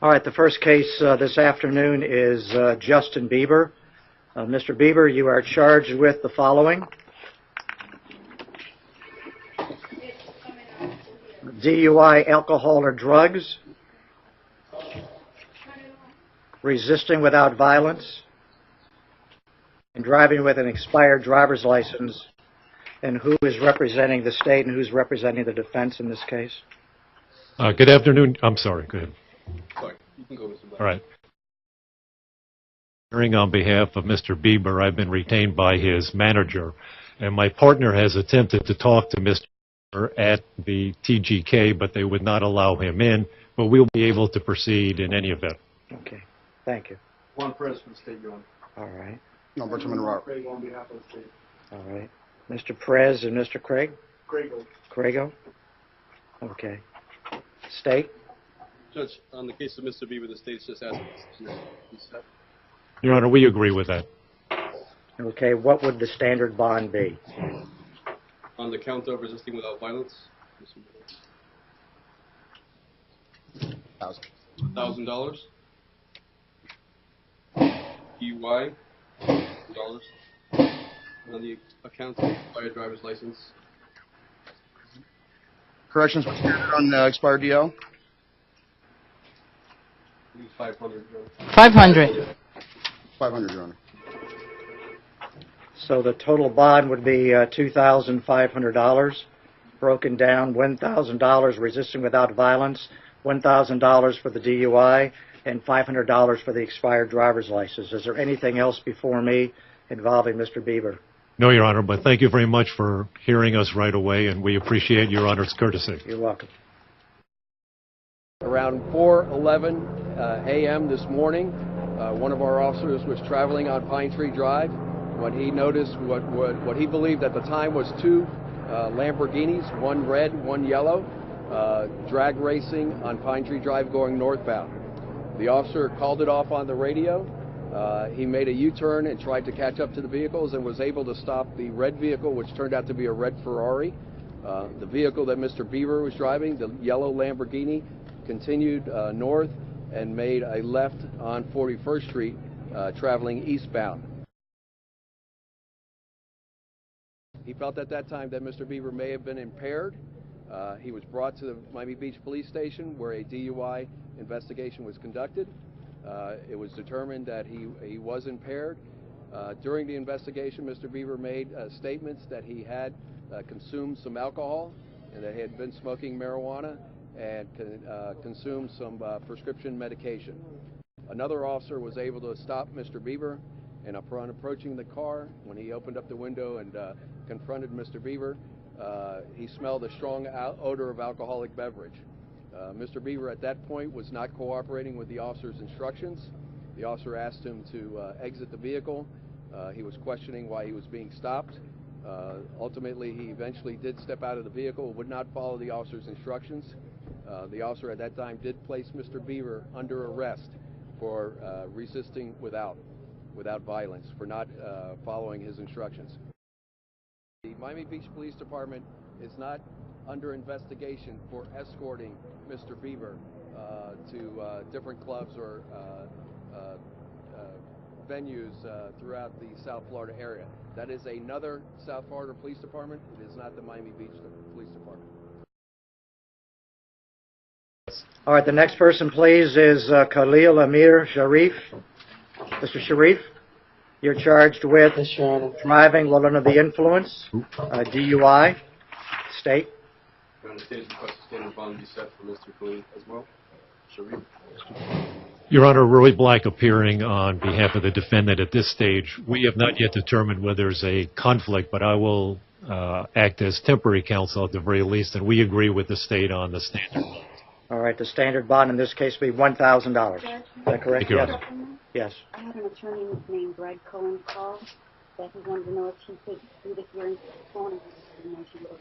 All right, the first case this afternoon is Justin Bieber. Mr. Bieber, you are charged with the following: DUI, alcohol or drugs, resisting without violence, and driving with an expired driver's license. And who is representing the state and who's representing the defense in this case? Good afternoon. I'm sorry. Go ahead. Sorry, you can go, Mr. Black. All right. Hearing on behalf of Mr. Bieber, I've been retained by his manager, and my partner has attempted to talk to Mr. Bieber at the TGK, but they would not allow him in. But we'll be able to proceed in any event. Okay, thank you. Juan Perez from the State, Your Honor. All right. No, Bertram Rock. Craig on behalf of the State. All right. Mr. Perez and Mr. Craig? Craigo. Craigo? Okay. State? Judge, on the case of Mr. Bieber, the State's just asking to be set. Your Honor, we agree with that. Okay, what would the standard bond be? On the count of resisting without violence, $1,000. DUI, $1,000. On the account of expired driver's license, Corrections, what's standard on expired DL? I think 500. 500. 500, Your Honor. So the total bond would be $2,500, broken down $1,000 resisting without violence, $1,000 for the DUI, and $500 for the expired driver's license. Is there anything else before me involving Mr. Bieber? No, Your Honor, but thank you very much for hearing us right away, and we appreciate Your Honor's courtesy. You're welcome. Around 4:11 a.m. this morning, one of our officers was traveling on Pine Tree Drive when he noticed what he believed at the time was two Lamborghinis, one red, one yellow, drag racing on Pine Tree Drive going northbound. The officer called it off on the radio. He made a U-turn and tried to catch up to the vehicles and was able to stop the red vehicle, which turned out to be a red Ferrari. The vehicle that Mr. Bieber was driving, the yellow Lamborghini, continued north and made a left on 41st Street, traveling eastbound. He felt at that time that Mr. Bieber may have been impaired. He was brought to the Miami Beach Police Station where a DUI investigation was conducted. It was determined that he was impaired. During the investigation, Mr. Bieber made statements that he had consumed some alcohol and that he had been smoking marijuana and consumed some prescription medication. Another officer was able to stop Mr. Bieber, and upon approaching the car, when he opened up the window and confronted Mr. Bieber, he smelled a strong odor of alcoholic beverage. Mr. Bieber at that point was not cooperating with the officer's instructions. The officer asked him to exit the vehicle. He was questioning why he was being stopped. Ultimately, he eventually did step out of the vehicle, would not follow the officer's instructions. The officer at that time did place Mr. Bieber under arrest for resisting without violence, for not following his instructions. The Miami Beach Police Department is not under investigation for escorting Mr. Bieber to different clubs or venues throughout the South Florida area. That is another South Florida Police Department. It is not the Miami Beach Police Department. All right, the next person, please, is Khalil Amir Sharif. Mr. Sharif, you're charged with driving while under the influence, DUI. State. The State has requested standard bond be set for Mr. Khalil as well. Sharif. Your Honor, Roy Black appearing on behalf of the defendant at this stage. We have not yet determined whether there's a conflict, but I will act as temporary counsel at the very least, and we agree with the state on the standard. All right, the standard bond in this case would be $1,000. Is that correct? Yes. Yes. I had an attorney named Greg Cohen call that he wanted to know if he could do the hearing phone and she would have